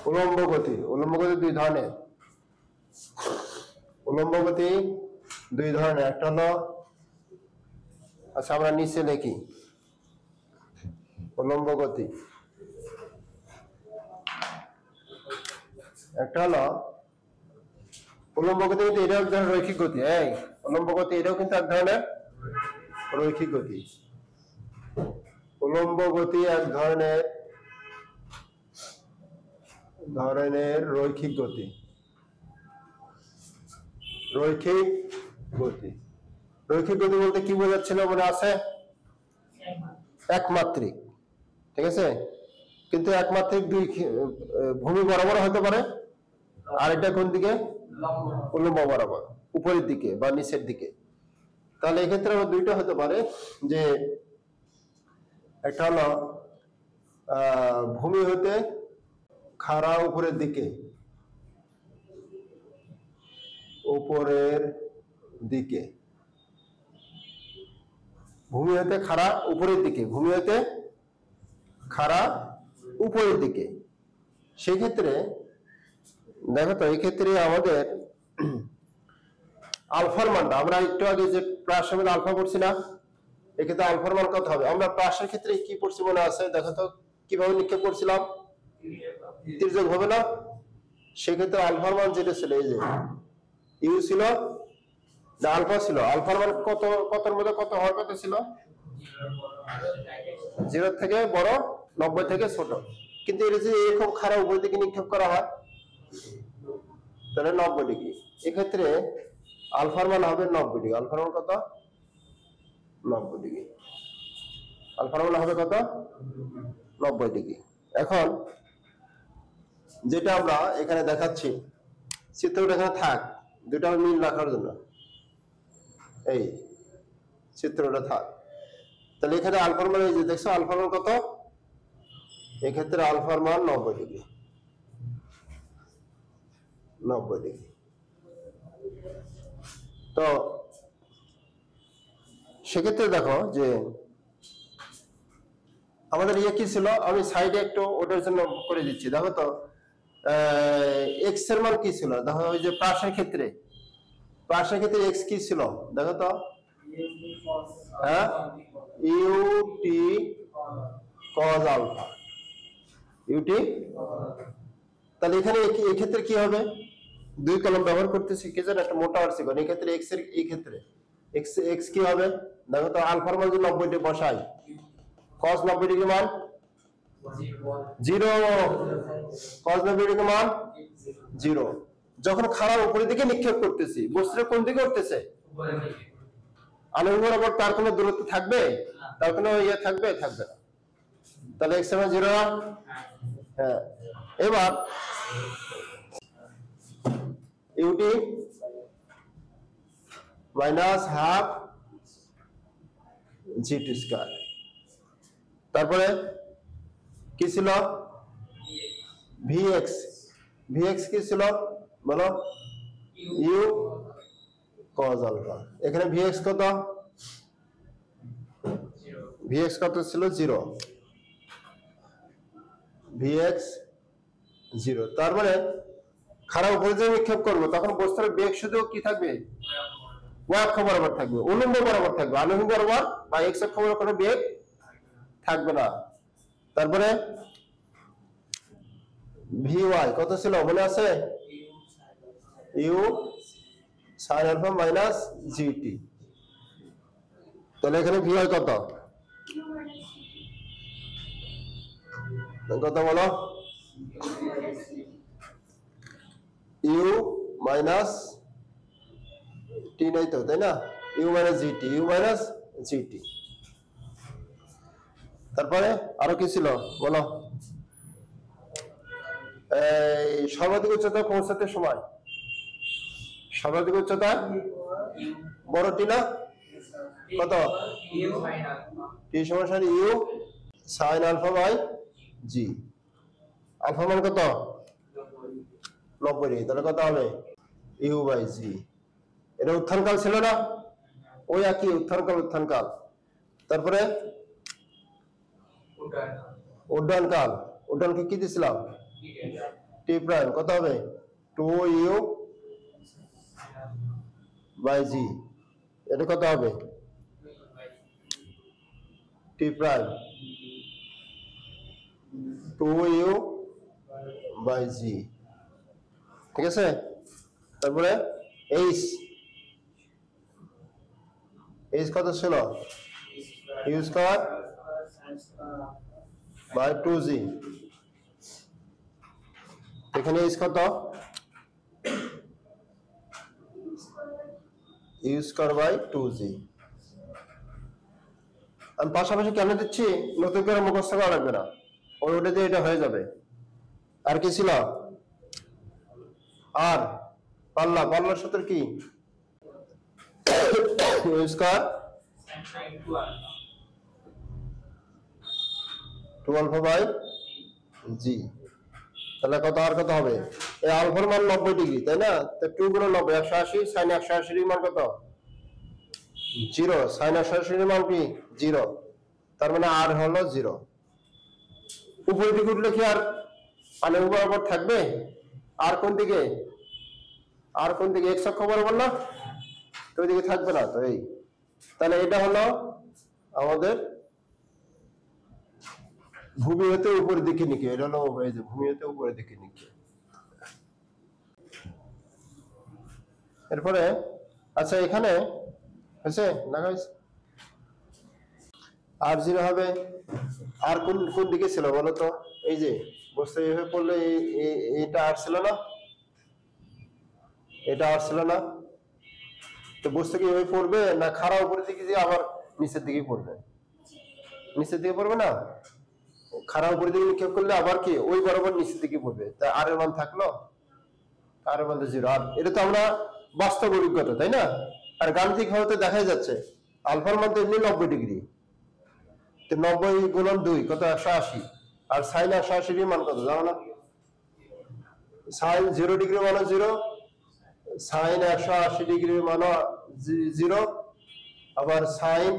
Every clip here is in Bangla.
উলম্ব গতি দুই ধরনের। উলম্ব গতি দুই ধরনের, একটা হলো, আচ্ছা আমরা নিচে লিখি উলম্ব গতি। একটা হলো উলম্ব গতি, কিন্তু এটাও এক ধরনের রৈখিক গতি। এই উলম্ব গতি এটাও কিন্তু এক ধরনের রৈখিক গতি। উলম্ব গতি এক ধরনের রৈখিক গতি। রৈখিক গতি বলতে কি বোঝাচ্ছিল মনে আছে? একমাত্রিক, ঠিক আছে। কিন্তু একমাত্রিক দুই ভূমি বরাবর হতে পারে, আর এটা কোন দিকে? উলম্ব বরাবর, উপরের দিকে বা নিচের দিকে। তাহলে এক্ষেত্রে দুইটা হতে পারে, যে একটা হলো ভূমি হতে খাড়া উপরের দিকে, ভূমি হতে খাড়া উপরের দিকে। সেক্ষেত্রে দেখো তো, এই ক্ষেত্রে আমাদের আলফার মানটা, আমরা একটু আগে যে প্রাসের মধ্যে আলফা পড়ছি না, এক্ষেত্রে আলফার মান কত হবে? আমরা প্রাসের ক্ষেত্রে কি পড়ছি মনে আছে? দেখো তো কিভাবে নিক্ষেপ করছিলাম, তির্যক হবে না? সেক্ষেত্রে আলফার মান যেটা ছিল, এই যে ইউ ছিল না আলফা ছিল, আলফার মান কতর মধ্যে কত হওয়ার কথা ছিল? 0 থেকে বড়, 90 থেকে ছোট। কিন্তু এটা যদি এরকম খারাপ উপর দিকে নিক্ষেপ করা হয়, তাহলে 90 ডিগ্রি। এক্ষেত্রে আলফার মান হবে 90 ডিগ্রি। আলফার মান কত? 90 ডিগ্রি। আলফার মান হবে কত? 90 ডিগ্রি। এখন যেটা আমরা এখানে দেখাচ্ছি, চিত্রটা এখানে থাক, দুটো মিল রাখার জন্য এই চিত্রটা থাক। তাহলে এখানে আলফার মান, এই যে দেখছো আলফার মান কত? এক্ষেত্রে আলফার মান 90 ডিগ্রি। 90 ডিগ্রি। তো সেক্ষেত্রে দেখো যে আমাদের ইয়ে কি ছিল, আমি সাইডে একটু ওটার জন্য করে দিচ্ছি। দেখো তো এক্স এর মান কি ছিল? দেখো ওই যে প্রাসের ক্ষেত্রে এক্স কি ছিল? দেখো তো, হ্যাঁ, ইউটি কজ আলফা, ইউটি। তাহলে এখানে এই ক্ষেত্রে কি হবে? দুই কলম ব্যবহার করতেছি, কি জানো, একটা মোটা আর চিকন। এই ক্ষেত্রে এক্স এর, এই ক্ষেত্রে এক্স কি হবে? দেখো তো, আলফার মান যদি 90 ডিগ্রি বসাই, cos 90 ডিগ্রি মান 0, cos 90 ডিগ্রি মান 0। যখন খাড়া উপরের দিকে নিক্ষেপ করতেছি, বস্তুটা কোন দিকে উঠতেছে? আনুভূমিক বরাবর। তার কোনো দূরত্ব থাকবে? তার কোনো ইয়ে থাকবে না। তাহলে x এর মান 0। হ্যাঁ, এবার u t minus half g t square. তারপরে কি ছিল? ভিএক্স কি ছিল বলো? U cos alpha. এখানে ভিএক্স কত? ভিএক্স কত ছিল? 0। ভিএক্স 0। তার মানে খাড়া উপরে যে নিক্ষেপ করবো, তখন বস্তুর বেগ শুধু কি থাকবে? ওয়াই অক্ষ বরাবর থাকবে, উল্লম্ব বরাবর থাকবে। আনুভূমিক বরাবর বা এক্স অক্ষ বরাবর কোনো বেগ থাকবে না। তারপরে ভিওয়াই কত ছিল মনে আছে? U sine alpha minus g t. তাহলে এখানে ভিওয়াই কত? কত বলো? ইউ মাইনাস টি নাই তো, তাই না? U minus g t. তারপরে আরো কি ছিল বলো? সর্বাধিক উচ্চতা পৌঁছাতে সময়, সর্বাধিক উচ্চতা বড় টি না? কত? টি সমান u sine alpha by g. Alpha মান কত? 90 ডিগ্রি। তাহলে কত হবে? U by g. এটা উত্থানকাল ছিল না? ওই একই উত্থানকাল। তারপরে উড্ডয়নকাল। উড্ডয়নকে কি দিছিলাম? টি প্রাইম কত হবে 2u বাই জি, এটা কত হবে টি প্রাইম 2u বাই জি, ঠিক আছে। তারপরে এইচ কত ছিল ইউ স্কয়ার বাই 2g, এখানে এইচ কত ইউ স্কয়ার বাই 2g। আমি পাশাপাশি কেন দিচ্ছি, নতুন করে মুখস্থ করা লাগবে না, ওটা দিয়ে এটা হয়ে যাবে। আর কি ছিল আর পাল্লার সূত্র কি ইউ স্কয়ার 2 বাই জি, তাহলে কত আর কত হবে, এই আলফার মান 90 ডিগ্রি তাই না, তো 2 গুণ 90 180, sin 180 এর মান কত 0, sin 180 এর মান কি 0, তার মানে আর হলো 0। উপরের দিকে উঠলে কি আর মানে বরাবর থাকবে, আর কোন দিকে x অক্ষ বরাবর না, তো ওইদিকে থাকবে না, তো এই তাহলে এটা হলো আমাদের ভূমি হতে উপরের দিকে নিকে, এটা হলো এই যে ভূমি হতে উপরের দিকে নিকে। এরপরে আচ্ছা এখানে হয়েছে না হয়েছে, আর 0 হবে, আর কোন দিকে ছিল বলো তো, এই যে বস্তু এইভাবে পড়লে এটা আর ছিল না, এটা আর ছিল না, তো বস্তু কি এইভাবে পড়বে না খাড়া উপরের দিকে যে আবার নিচের দিকে পড়বে, নিচের দিকে পড়বে না, খাড়া উপরের দিকে নিক্ষেপ করলে আবার কি ওই বরাবর নিচের দিকে পড়বে, তা আর এর মান থাকলো, আর এর মান 0। আর এটা তো আমরা বাস্তব অভিজ্ঞতা তাই না, আর গাণিতিক ভাবে তো দেখাই যাচ্ছে আলফার মান তো এমনি 90 ডিগ্রি, তো 90 গুণন 2 কত 180, আর sin 180 এর মান কত জানো না, sin 0 ডিগ্রি মান 0, sin 180 ডিগ্রি মান 0, আবার sin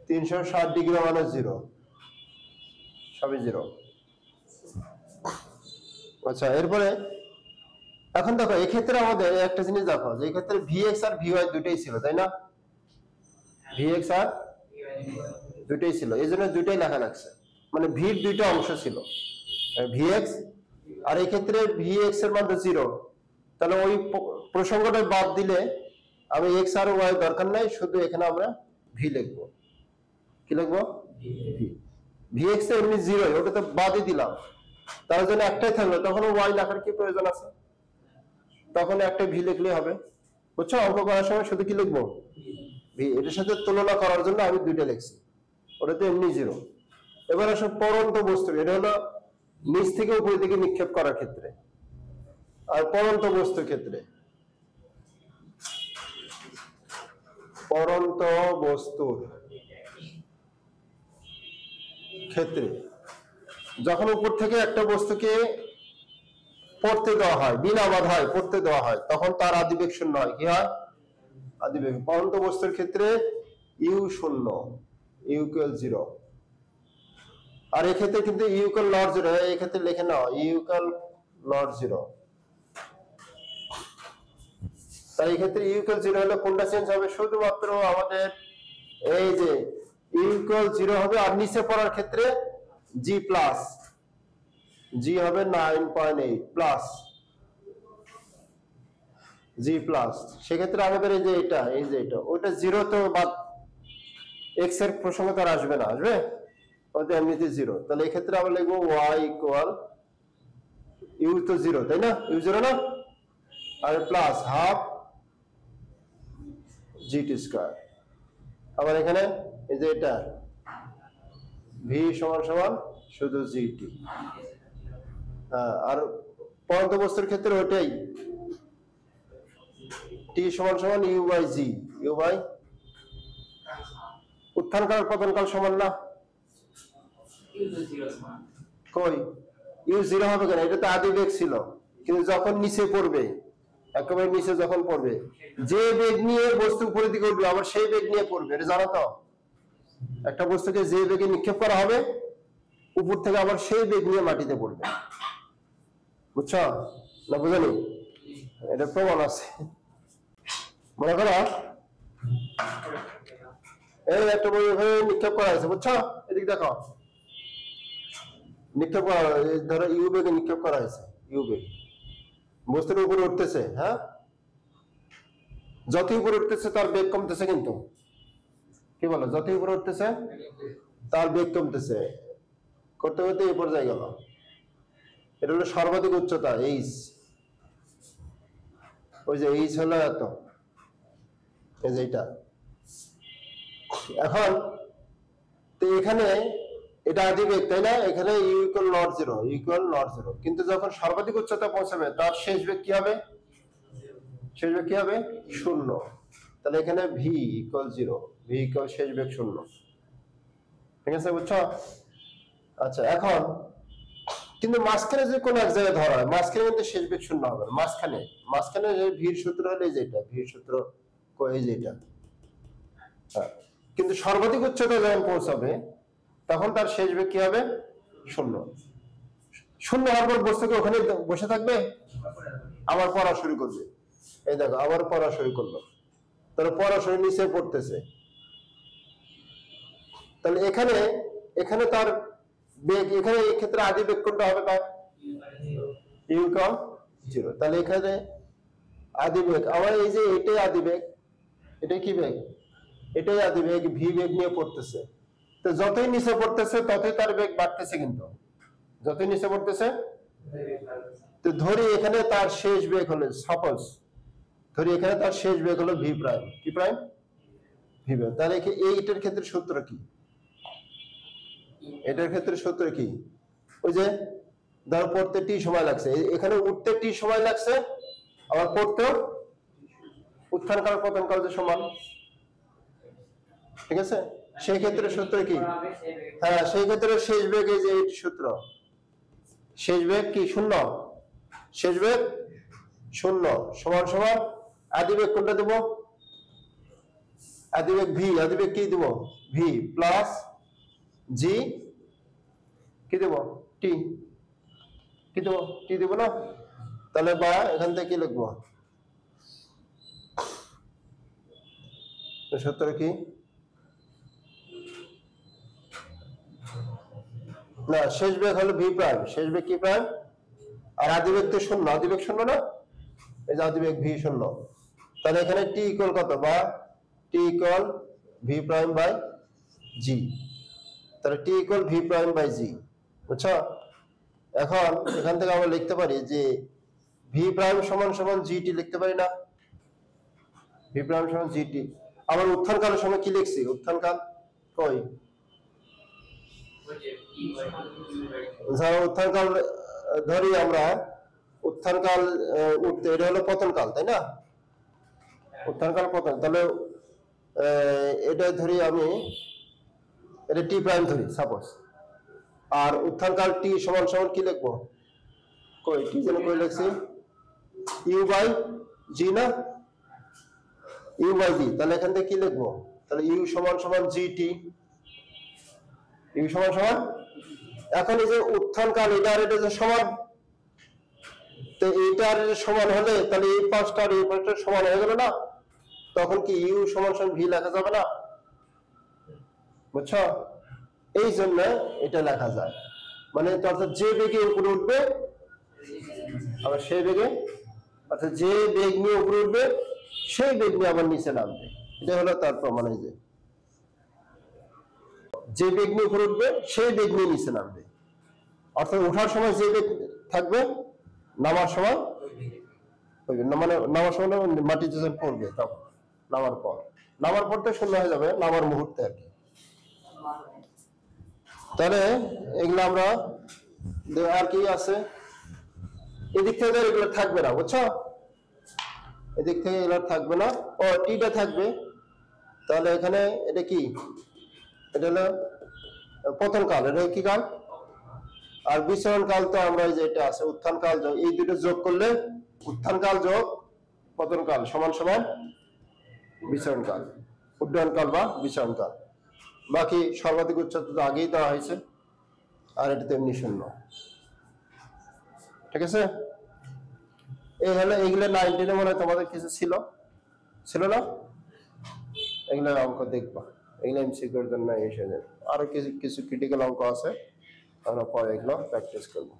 360 ডিগ্রি মান 0, সবই 0। আচ্ছা এরপরে এখন দেখো এই ক্ষেত্রে আমাদের একটা জিনিস দেখো, যে এই ক্ষেত্রে vx আর vy দুটেই ছিল তাই না, vx আর দুটেই ছিল, এই জন্য দুইটাই লেখা লাগছে, মানে v এর দুইটা অংশ ছিল vx, আর এই ক্ষেত্রে vx এর মান 0, তাহলে ওই প্রসঙ্গটা বাদ দিলে আমি x আর y দরকার নাই, শুধু এখানে আমরা v লিখব, কি লিখব vx এর এমনি 0, ওটা তো বাদই দিলাম, তার জন্য একটাই থাকলো, তখন y লেখার কি প্রয়োজন আছে, তখন একটা v লিখলে হবে, বুঝছো, অঙ্ক করার সময় শুধু কি লিখবো v, এটার সাথে তুলনা করার জন্য আমি দুইটা লিখছি, ওটা তো এমনি 0। এবার আসলে পরন্ত বস্তু, এটা হলো নিচ থেকে উপরের দিকে নিক্ষেপ করার ক্ষেত্রে, আর পরন্ত বস্তুর ক্ষেত্রে, পরন্ত বস্তুর ক্ষেত্রে যখন উপর থেকে একটা বস্তুকে পড়তে দেওয়া হয়, বিনা বাধায় পড়তে দেওয়া হয়, তখন তার আদিবেগ শূন্য হয়, কি হয় আদিবেগ। পরন্ত বস্তুর ক্ষেত্রে ইউ শূন্য, ইউ ইকুয়াল 0, আর এই ক্ষেত্রে কিন্তু ইউ ইকুয়াল নট 0, এই ক্ষেত্রে লিখে নাও ইউ ইকুয়াল নট 0, তাই এই ক্ষেত্রে ইউ ইকুয়াল 0 হলে কোনটা চেঞ্জ হবে, শুধুমাত্র আমাদের এই যে ইউ ইকুয়াল 0 হবে, আর নিচে পড়ার ক্ষেত্রে জি প্লাস, জি হবে 9.8 প্লাস জি প্লাস, সেক্ষেত্রে আমাদের এই যে এটা ওইটা 0 তো বাদ, এক্স এর প্রসঙ্গ তো আর আসবে না, আসবে ওটা এমনিতে 0, তাহলে এই ক্ষেত্রে আমরা লিখবো y ইকুয়াল ইউ তো 0 তাই না, ইউ 0 না, আর প্লাস হাফ জি2 স্কয়ার, আবার এখানে এই যে এটা v সমান সমান শুধু জিটি, আর পরন্ত বস্তুর ক্ষেত্রে ওইটাই টি সমান সমান u by g, u by উত্থানকাল পতনকাল সমান না, কই ইউ 0 হবে কেন, এটা তো আদিবেগ ছিল, কিন্তু যখন নিচে পড়বে, একেবারে নিচে যখন পড়বে, যে বেগ নিয়ে বস্তু উপরের দিকে উঠবে আবার সেই বেগ নিয়ে পড়বে, এটা জানো তো, একটা বস্তুকে যে বেগে নিক্ষেপ করা হবে উপর থেকে আবার সেই বেগ নিয়ে মাটিতে পড়বে, বুঝছো না বুঝনি? এটা প্রমাণ আছে। মনে করো এই একটা বই নিক্ষেপ করা হয়েছে, বুঝছো? এদিকে দেখো, নিক্ষেপ করা, ধরো ইউ বেগে নিক্ষেপ করা হয়েছে, ইউ বেগ বস্তুর উপরে উঠতেছে। হ্যাঁ, যতই উপরে উঠতেছে তার বেগ কমতেছে, কিন্তু কি বলো, যতই উপরে উঠতেছে তার বেগ কমতেছে, করতে করতে এই পর্যায়ে গেল। এটা হলো সর্বাধিক উচ্চতা এইচ। ওই যে এইচ হলো এত, এই যে এটা। এখন তো এখানে এটা আদিবেগ, তাই না? এখানে u equal not zero, equal not zero, কিন্তু যখন সর্বাধিক উচ্চতা পৌঁছাবে তার শেষ বেগ কি হবে? শেষ বেগ কি হবে? শূন্য। তাহলে এখানে V equal zero, V equal শেষ বেগ শূন্য। ঠিক আছে, বুঝছো? আচ্ছা, এখন কিন্তু মাঝখানে যে কোনো এক জায়গায় ধরা হয়, মাঝখানে কিন্তু শেষ বেগ শূন্য হবে। মাঝখানে যে ভির সূত্র হলে যেটা, ভির সূত্র এই যেটা। কিন্তু সর্বাধিক উচ্চতা যখন পৌঁছাবে তখন তার শেষ বেগ কি হবে? শূন্য। শূন্য হওয়ার পর বস্তুকে ওখানে বসে থাকবে, আবার পড়া শুরু করবে। এই দেখো, আবার পড়া শুরু করলো, তাহলে পড়াশোনা নিচে পড়তেছে। তাহলে এখানে তার বেগ, এখানে এই ক্ষেত্রে আদি বেগ কোনটা হবে? তার ইউ ইকুয়াল জিরো। তাহলে এখানে আদি বেগ আবার এই যে এটাই আদি বেগ, এটাই কি বেগ? এটাই আদি বেগ, ভি বেগ নিয়ে পড়তেছে। তো যতই নিচে পড়তেছে ততই তার বেগ বাড়তেছে, কিন্তু যতই নিচে পড়তেছে। তো ধরি এখানে তার শেষ বেগ হলো, সাপোজ ধরি এখানে তার শেষ বেগ হলো ভি প্রাইম। কি প্রাইম? V prime. তাহলে এইটার ক্ষেত্রে সূত্র কি? এটার ক্ষেত্রে সূত্র কি? ওই যে ধরো পড়তে টি সময় লাগছে, এখানে উঠতে টি সময় লাগছে, আবার পড়তেও উত্থান কাল পতন কাল যে সমান। ঠিক আছে, সেই ক্ষেত্রে সূত্র কি? হ্যাঁ, সেই ক্ষেত্রে শেষ বেগ এই যে এই সূত্র, শেষ বেগ কি? শূন্য। শেষ বেগ শূন্য সমান সমান আদিবেগ কোনটা দেব? আদিবেগ ভি। আদিবেগ কি দেব? ভি প্লাস জি কি দেব? টি। কি দেব? টি দেব না? তাহলে বা এখান থেকে কি লিখবো? সূত্র কি? না, শেষ বেগ হলো ভি প্রাইম, শেষ বেগ কি প্রাইম, আর আদিবেগ তো শূন্য, আদিবেগ শূন্য না, এই যে আদিবেগ ভি শূন্য। তাহলে এখানে টি ইকুয়াল কত? বা T equal V prime by জি। তাহলে T equal V prime by জি, বুঝছো? এখন এখান থেকে আমরা লিখতে পারি যে ভি প্রাইম সমান সমান জিটি লিখতে পারি না? ভি প্রাইম সমান জিটি। আবার উত্থান কালের সময় কি লিখছি? উত্থান কাল কই? উত্থান কাল ধরি আমরা, উত্থান কাল উঠতে, এটা হলো পতন কাল, তাই না? উত্থান কাল পতন। তাহলে এটা ধরি আমি, এটা টি প্রাইম ধরি সাপোজ, আর উত্থান কাল টি সমান সমান কি লিখবো? কই টি যেন কই লিখছি? ইউ বাই জি না? ইউ বাই জি। তাহলে এখান থেকে কি লিখবো? তাহলে ইউ সমান সমান জি টি, ইউ সমান সমান। এখন এই যে উত্থান কাল এটা আর এটা যে সমান, তো এইটা আর এটা সমান হলে তাহলে এই পাঁচটা আর এই পাঁচটা সমান হয়ে গেল না? তখন কি ইউ সমান সমান ভি লেখা যাবে না? বুঝছো? এই জন্য এটা লেখা যায়, মানে অর্থাৎ যে বেগে উপরে উঠবে আবার সেই বেগে, অর্থাৎ যে বেগ নিয়ে উপরে উঠবে সেই বেগ নিয়ে আবার নিচে নামবে। এটা হলো তার প্রমাণ। এই যে বেগ নিয়ে উপরে উঠবে সেই বেগ নিয়ে নিচে নামবে, অর্থাৎ ওঠার সময় যে বেগ থাকবে নামার সময় মানে নামার সময় মাটি যখন পড়বে তখন, নামার পর তো শূন্য হয়ে যাবে নামার মুহূর্তে আর কি। তাহলে এগুলো আমরা আর কি আছে, এদিক থেকে এগুলো থাকবে না, বুঝছো? এদিক থেকে এগুলো থাকবে না, ও টিটা থাকবে। তাহলে এখানে এটা কি? এটা হলো পতন কাল, এটা কি কাল? আর বিচরণ কাল তো আমরা এই যে এটা আছে উত্থান কাল, এই দুটো যোগ করলে উত্থান কাল যোগ পতন কাল সমান সমান বিচরণ কাল, উড্ডয়ন কাল বা বিচরণ কাল। বাকি সর্বাধিক উচ্চতা তো আগেই দেওয়া হয়েছে, আর এটা তেমনি শূন্য। ঠিক আছে? এই হলো এইগুলো 9 10 মনে হয় তোমাদের কিছু ছিল না? এগুলো অঙ্ক দেখবা, এগুলো এমসিকিউর জন্য এসে যাবে। আরো কিছু কিছু ক্রিটিক্যাল অঙ্ক আছে, আমরা পরে এগুলো প্র্যাকটিস করবো।